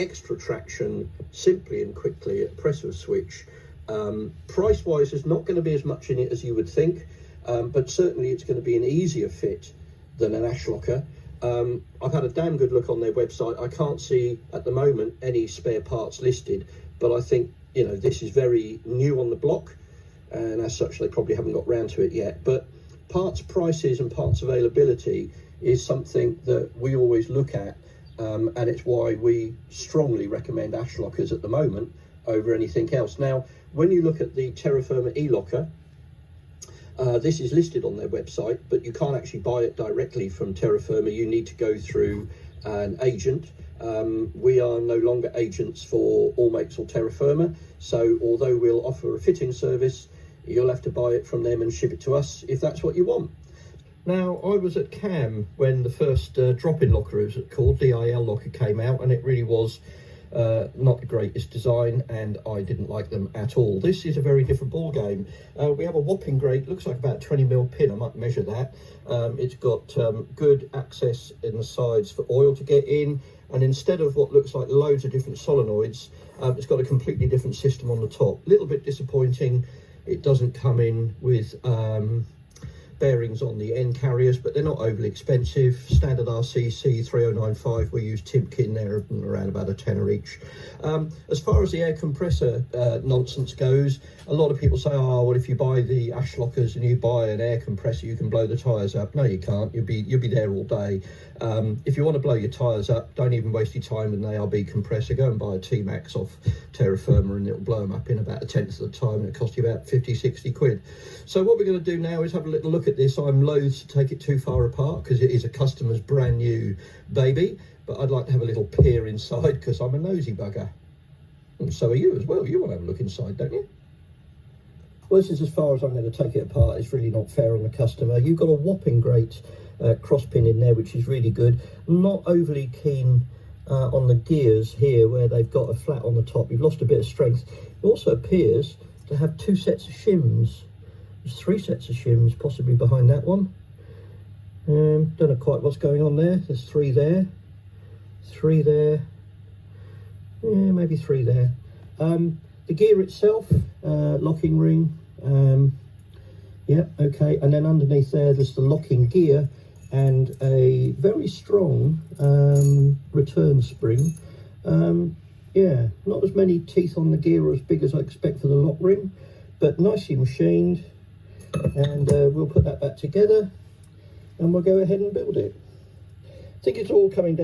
extra traction simply and quickly at press of a switch. Price wise, there's not going to be as much in it as you would think, but certainly it's going to be an easier fit than an ash locker. I've had a damn good look on their website. I can't see at the moment any spare parts listed, but I think, you know, this is very new on the block, and as such they probably haven't got round to it yet. But parts prices and parts availability is something that we always look at, and it's why we strongly recommend ash lockers at the moment over anything else. Now, when you look at the Terrafirma e-locker, this is listed on their website, but you can't actually buy it directly from Terrafirma. You need to go through an agent. We are no longer agents for All Makes or Terrafirma, so although we'll offer a fitting service, you'll have to buy it from them and ship it to us if that's what you want. Now, I was at CAM when the first drop-in locker, as it's called, DIL locker, came out, and it really was not the greatest design, and I didn't like them at all. This is a very different ball game. We have a whopping great, looks like about 20mm pin. I might measure that. It's got good access in the sides for oil to get in, and instead of what looks like loads of different solenoids, it's got a completely different system on the top. A little bit disappointing, it doesn't come in with bearings on the end carriers, but they're not overly expensive. Standard RCC 3095, we use Timken, they're around about a tenner each. As far as the air compressor nonsense goes, a lot of people say, oh, well, if you buy the ash lockers and you buy an air compressor, you can blow the tyres up. No, you can't. You'll be there all day. If you want to blow your tyres up, don't even waste your time with an ARB compressor. Go and buy a T-Max off Terrafirma and it'll blow them up in about a tenth of the time, and it costs you about 50, 60 quid. So what we're going to do now is have a little look at this. I'm loath to take it too far apart because it is a customer's brand new baby, but I'd like to have a little peer inside because I'm a nosy bugger. And so are you as well. You want to have a look inside, don't you? Well, this is as far as I'm going to take it apart. It's really not fair on the customer. You've got a whopping great cross pin in there, which is really good. Not overly keen on the gears here where they've got a flat on the top. You've lost a bit of strength. It also appears to have two sets of shims. There's three sets of shims possibly behind that one. Don't know quite what's going on there. There's three there, yeah, maybe three there. The gear itself, locking ring, yeah, okay, and then underneath there's the locking gear and a very strong return spring. Yeah, not as many teeth on the gear or as big as I expect for the lock ring, but nicely machined. And we'll put that back together and we'll go ahead and build it. I think it's all coming down